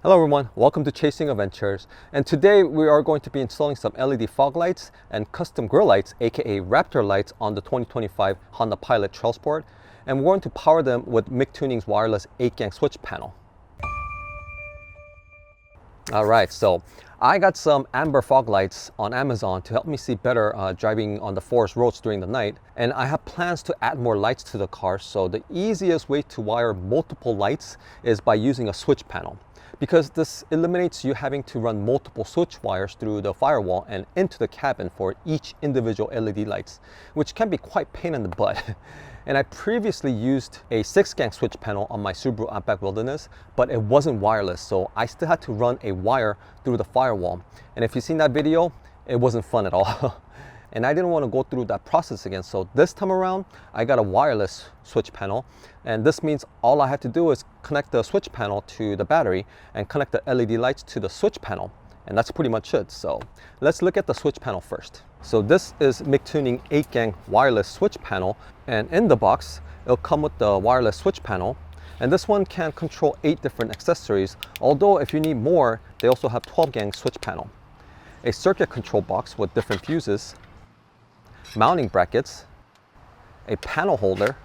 Hello everyone, welcome to Chasing Adventures, and today we are going to be installing some LED fog lights and custom grill lights, aka Raptor lights, on the 2025 Honda Pilot Trailsport, and we're going to power them with Mictuning's wireless 8-gang switch panel. Alright, so I got some amber fog lights on Amazon to help me see better driving on the forest roads during the night, and I have plans to add more lights to the car. So the easiest way to wire multiple lights is by using a switch panel, because this eliminates you having to run multiple switch wires through the firewall and into the cabin for each individual LED lights, which can be quite pain in the butt. And I previously used a 6-gang switch panel on my Subaru Outback Wilderness, but it wasn't wireless, so I still had to run a wire through the firewall. And if you've seen that video, it wasn't fun at all. And I didn't want to go through that process again. So this time around, I got a wireless switch panel. And this means all I have to do is connect the switch panel to the battery and connect the LED lights to the switch panel. And that's pretty much it. So let's look at the switch panel first. So this is Mictuning 8-gang wireless switch panel. And in the box, it'll come with the wireless switch panel. And this one can control 8 different accessories. Although if you need more, they also have 12-gang switch panel. A circuit control box with different fuses, mounting brackets, a panel holder,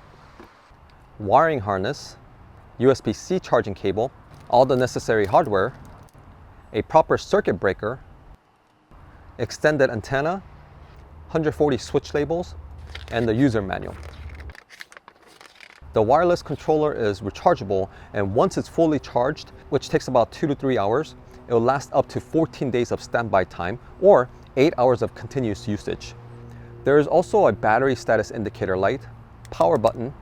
wiring harness, USB-C charging cable, all the necessary hardware, a proper circuit breaker, extended antenna, 140 switch labels, and the user manual. The wireless controller is rechargeable, and once it's fully charged, which takes about 2 to 3 hours, it will last up to 14 days of standby time or 8 hours of continuous usage. There is also a battery status indicator light, power button,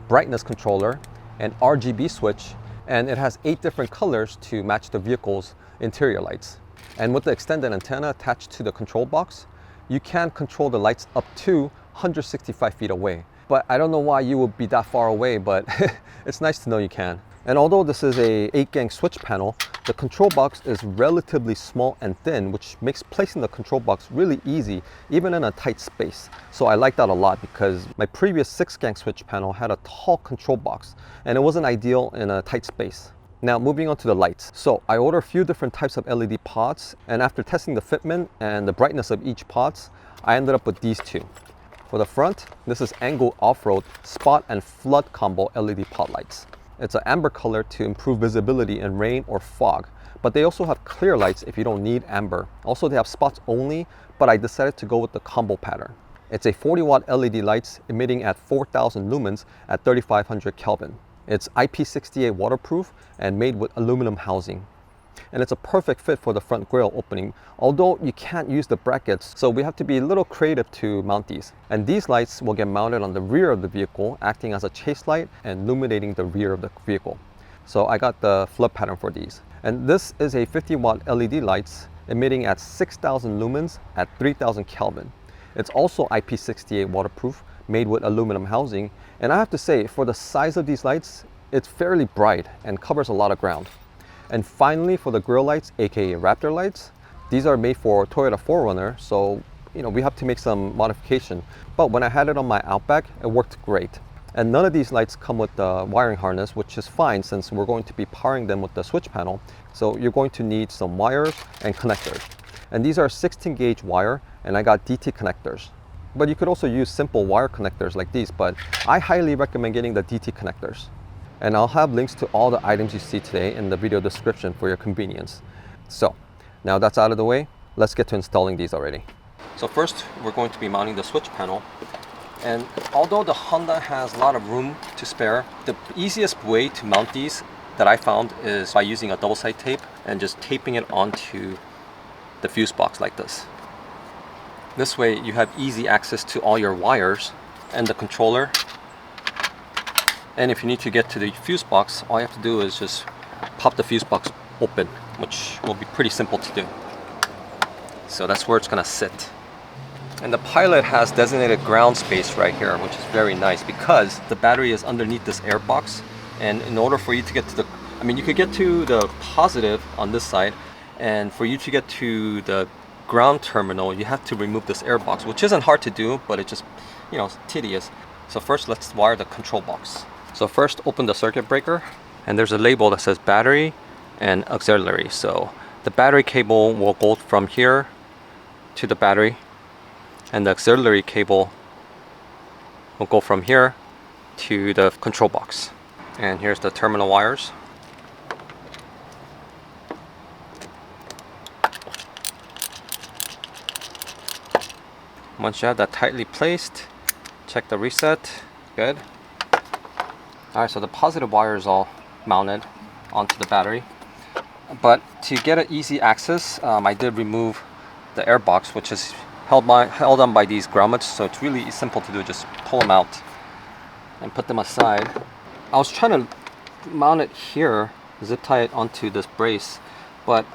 brightness controller, and RGB switch, and it has 8 different colors to match the vehicle's interior lights. And with the extended antenna attached to the control box, you can control the lights up to 165 feet away. But I don't know why you would be that far away, but it's nice to know you can. And although this is a 8-gang switch panel, the control box is relatively small and thin, which makes placing the control box really easy, even in a tight space. So I like that a lot, because my previous 6-gang switch panel had a tall control box, and it wasn't ideal in a tight space. Now moving on to the lights. So I ordered a few different types of LED pods, and after testing the fitment and the brightness of each pods, I ended up with these two. For the front, this is Angle Off-Road Spot and Flood Combo LED pod lights. It's an amber color to improve visibility in rain or fog, but they also have clear lights if you don't need amber. Also, they have spots only, but I decided to go with the combo pattern. It's a 40-watt LED lights emitting at 4,000 lumens at 3,500 Kelvin. It's IP68 waterproof and made with aluminum housing. And it's a perfect fit for the front grille opening, although you can't use the brackets, so we have to be a little creative to mount these. And these lights will get mounted on the rear of the vehicle, acting as a chase light and illuminating the rear of the vehicle. So I got the flood pattern for these. And this is a 50-watt LED lights emitting at 6,000 lumens at 3,000 Kelvin. It's also IP68 waterproof, made with aluminum housing. And I have to say, for the size of these lights, it's fairly bright and covers a lot of ground. And finally, for the grill lights, aka Raptor lights, these are made for Toyota 4Runner, so we have to make some modification. But when I had it on my Outback, it worked great. And none of these lights come with the wiring harness, which is fine since we're going to be powering them with the switch panel. So you're going to need some wires and connectors. And these are 16 gauge wire, and I got DT connectors. But you could also use simple wire connectors like these, but I highly recommend getting the DT connectors. And I'll have links to all the items you see today in the video description for your convenience. So now that's out of the way, let's get to installing these already. So first, we're going to be mounting the switch panel. And although the Honda has a lot of room to spare, the easiest way to mount these that I found is by using a double-side tape and just taping it onto the fuse box like this. This way you have easy access to all your wires and the controller. And if you need to get to the fuse box, all you have to do is just pop the fuse box open, which will be pretty simple to do. So that's where it's gonna sit. And the Pilot has designated ground space right here, which is very nice because the battery is underneath this air box. And in order for you to get to you could get to the positive on this side, and for you to get to the ground terminal, you have to remove this air box, which isn't hard to do, but it's just, tedious. So first, let's wire the control box. So first, open the circuit breaker, and there's a label that says battery and auxiliary. So the battery cable will go from here to the battery, and the auxiliary cable will go from here to the control box. And here's the terminal wires. Once you have that tightly placed, check the reset. Good. Alright, so the positive wire is all mounted onto the battery. But to get an easy access, I did remove the air box, which is held on by these grommets. So it's really simple to do. Just pull them out and put them aside. I was trying to mount it here, zip tie it onto this brace, but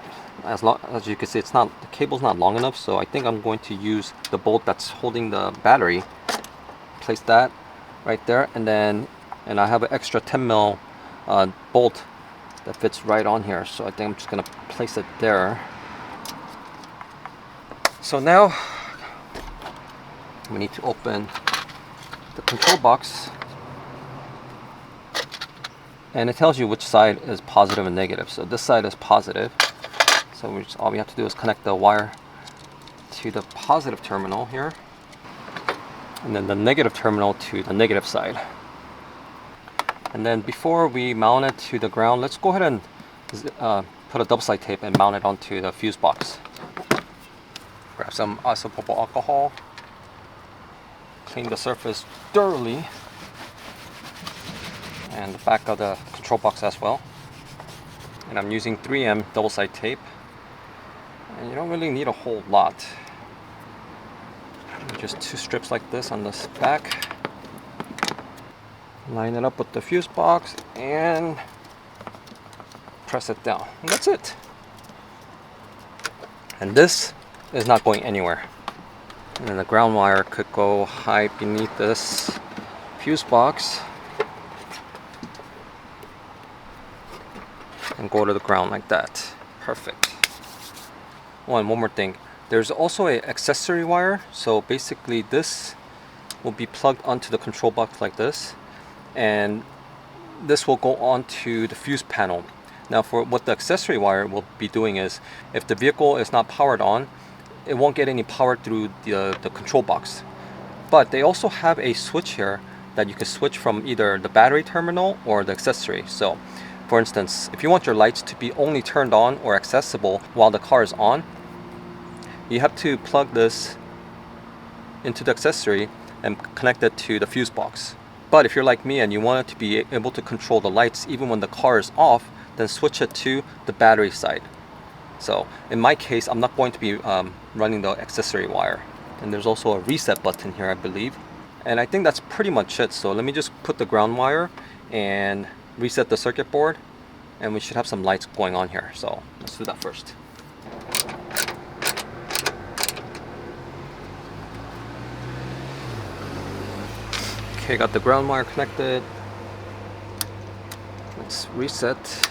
as you can see, the cable's not long enough. So I think I'm going to use the bolt that's holding the battery. Place that right there, and I have an extra 10 mil bolt that fits right on here. So I think I'm just gonna place it there. So now we need to open the control box, and it tells you which side is positive and negative. So this side is positive. So all we have to do is connect the wire to the positive terminal here, and then the negative terminal to the negative side. And then before we mount it to the ground, let's go ahead and put a double side tape and mount it onto the fuse box. Grab some isopropyl alcohol, clean the surface thoroughly, and the back of the control box as well. And I'm using 3M double side tape, and you don't really need a whole lot. Just 2 strips like this on this back. Line it up with the fuse box and press it down, and that's it. And this is not going anywhere. And then the ground wire could go hide beneath this fuse box and go to the ground like that. Perfect. Oh, and one more thing. There's also an accessory wire. So basically this will be plugged onto the control box like this, and this will go onto the fuse panel. Now, for what the accessory wire will be doing is, if the vehicle is not powered on, it won't get any power through the control box. But they also have a switch here that you can switch from either the battery terminal or the accessory. So for instance, if you want your lights to be only turned on or accessible while the car is on, you have to plug this into the accessory and connect it to the fuse box. But if you're like me and you want it to be able to control the lights even when the car is off, then switch it to the battery side. So in my case, I'm not going to be running the accessory wire. And there's also a reset button here, I believe. And I think that's pretty much it. So let me just put the ground wire and reset the circuit board, and we should have some lights going on here. So let's do that first. Okay, got the ground wire connected. Let's reset.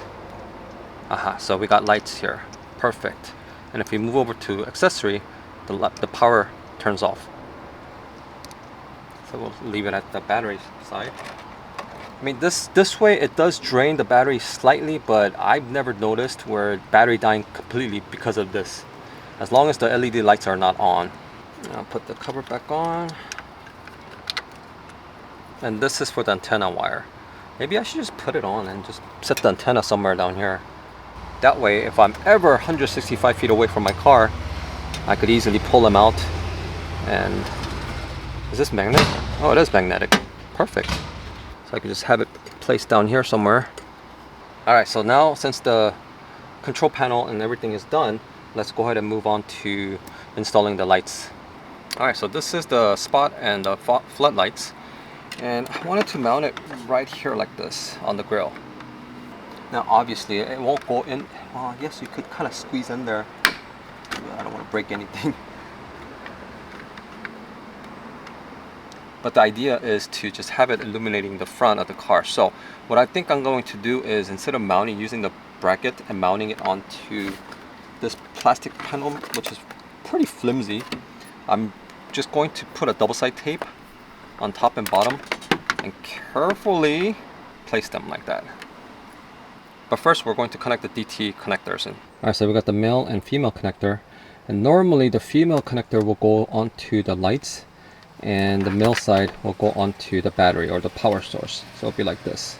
Aha, so we got lights here. Perfect. And if we move over to accessory, the power turns off. So we'll leave it at the battery side. I mean, this way it does drain the battery slightly, but I've never noticed where battery dying completely because of this, as long as the LED lights are not on. I'll put the cover back on. And this is for the antenna wire. Maybe I should just put it on and just set the antenna somewhere down here. That way, if I'm ever 165 feet away from my car, I could easily pull them out. And is this magnetic? Oh, it is magnetic. Perfect. So I can just have it placed down here somewhere. Alright, so now since the control panel and everything is done, let's go ahead and move on to installing the lights. Alright, so this is the spot and the floodlights. And I wanted to mount it right here like this on the grill. Now obviously it won't go in. Well, I guess you could kind of squeeze in there. I don't want to break anything. But the idea is to just have it illuminating the front of the car. So what I think I'm going to do is, instead of using the bracket and mounting it onto this plastic panel, which is pretty flimsy, I'm just going to put a double side tape on top and bottom and carefully place them like that. But first we're going to connect the DT connectors in. Alright, so we got the male and female connector. And normally the female connector will go onto the lights and the male side will go onto the battery or the power source. So it'll be like this.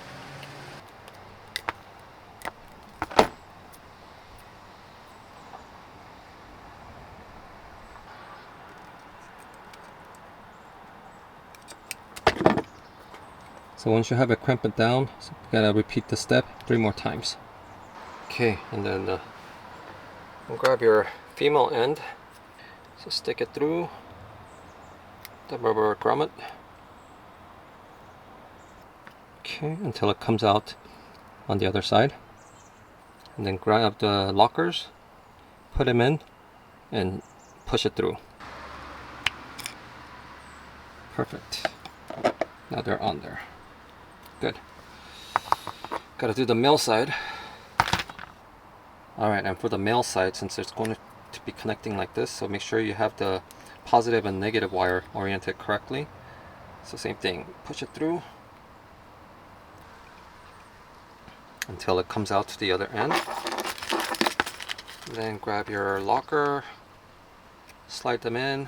So once you have it, clamp it down. So you gotta repeat the step 3 more times. Okay, and then we'll grab your female end. So stick it through the rubber grommet. Okay, until it comes out on the other side. And then grab the lockers, put them in, and push it through. Perfect. Now they're on there. Good. Gotta do the male side. Alright, and for the male side, since it's going to be connecting like this, so make sure you have the positive and negative wire oriented correctly. So same thing, push it through until it comes out to the other end. Then grab your locker, slide them in,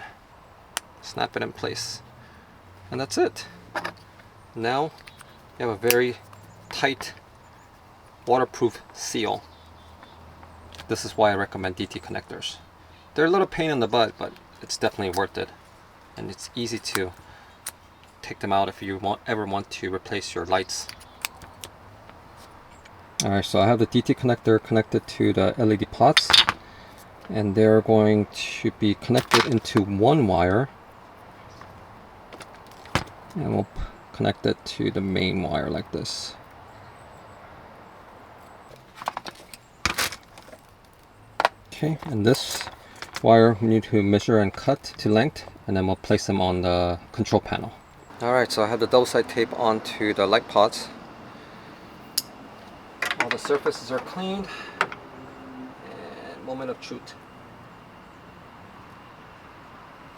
snap it in place, and that's it. Now you have a very tight waterproof seal. This is why I recommend DT connectors. They're a little pain in the butt, but it's definitely worth it. And it's easy to take them out if you ever want to replace your lights. Alright, so I have the DT connector connected to the LED pots. And they're going to be connected into one wire. And we'll connect it to the main wire like this. Okay, and this wire we need to measure and cut to length, and then we'll place them on the control panel. Alright, so I have the double side tape onto the light pots. All the surfaces are cleaned. And moment of truth.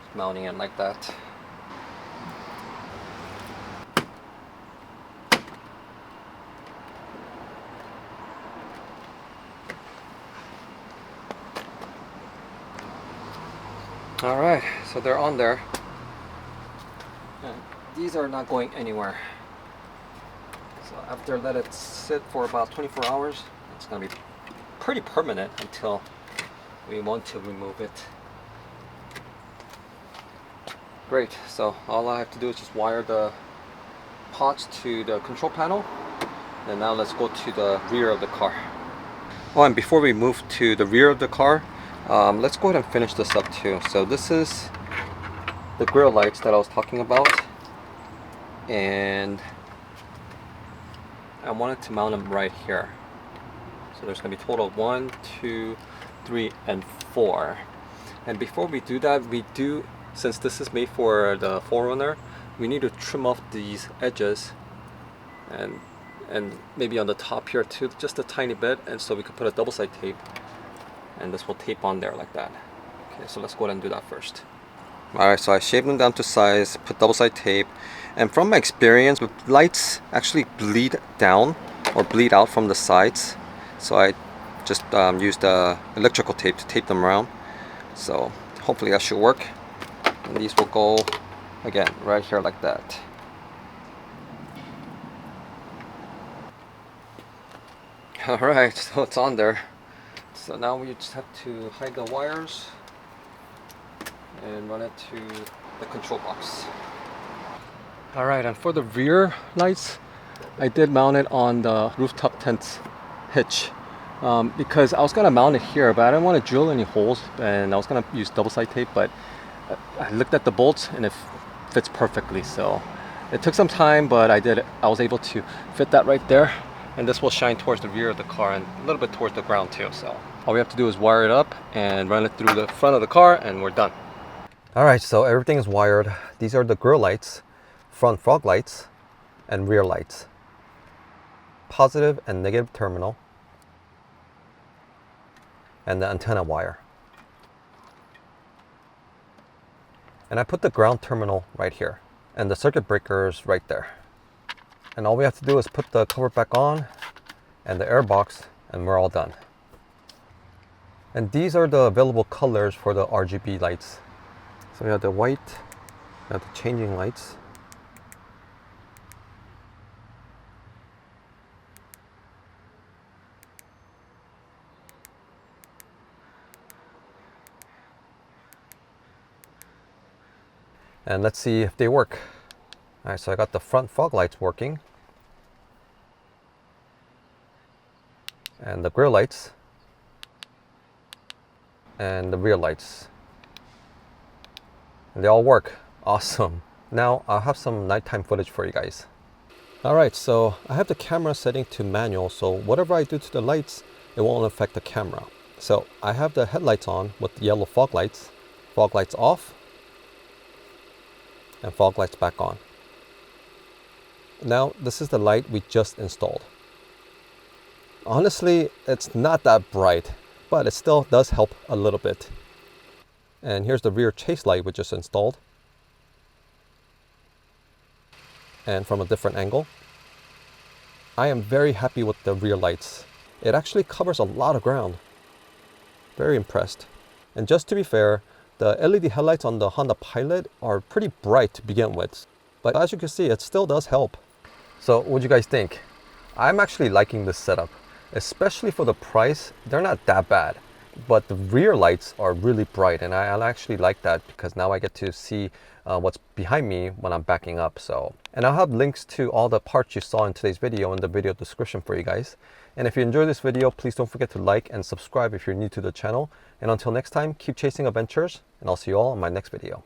Just mounting it like that. Alright, so they're on there. And these are not going anywhere. So after let it sit for about 24 hours, it's going to be pretty permanent until we want to remove it. Great, so all I have to do is just wire the pots to the control panel. And now let's go to the rear of the car. Oh, and before we move to the rear of the car, let's go ahead and finish this up too. So this is the grille lights that I was talking about, and I wanted to mount them right here. So there's going to be a total of 1, 2, 3, and 4. And before we do that, since this is made for the 4Runner, we need to trim off these edges and maybe on the top here too, just a tiny bit, and so we could put a double side tape. And this will tape on there like that. Okay, so let's go ahead and do that first. Alright, so I shaved them down to size, put double side tape, and from my experience, lights actually bleed down or bleed out from the sides. So I just used electrical tape to tape them around. So hopefully that should work. And these will go, again, right here like that. Alright, so it's on there. So now we just have to hide the wires and run it to the control box. Alright, and for the rear lights, I did mount it on the rooftop tent hitch because I was going to mount it here, but I didn't want to drill any holes, and I was going to use double side tape, but I looked at the bolts and it fits perfectly. So it took some time, but I was able to fit that right there. And this will shine towards the rear of the car and a little bit towards the ground too. So all we have to do is wire it up and run it through the front of the car, and we're done. Alright, so everything is wired. These are the grille lights, front fog lights, and rear lights. Positive and negative terminal. And the antenna wire. And I put the ground terminal right here. And the circuit breakers right there. And all we have to do is put the cover back on and the air box, and we're all done. And these are the available colors for the RGB lights. So we have the white, we have the changing lights. And let's see if they work. All right, so I got the front fog lights working. And the grille lights. And the rear lights. And they all work. Awesome. Now I'll have some nighttime footage for you guys. All right, so I have the camera setting to manual, so whatever I do to the lights, it won't affect the camera. So I have the headlights on with the yellow fog lights off, and fog lights back on. Now this is the light we just installed. Honestly, it's not that bright, but it still does help a little bit. And here's the rear chase light we just installed. And from a different angle. I am very happy with the rear lights. It actually covers a lot of ground. Very impressed. And just to be fair, the LED headlights on the Honda Pilot are pretty bright to begin with. But as you can see, it still does help. So what do you guys think? I'm actually liking this setup. Especially for the price, they're not that bad. But the rear lights are really bright, and I actually like that because now I get to see what's behind me when I'm backing up. And I'll have links to all the parts you saw in today's video in the video description for you guys. And if you enjoyed this video, please don't forget to like and subscribe if you're new to the channel. And until next time, keep chasing adventures, and I'll see you all in my next video.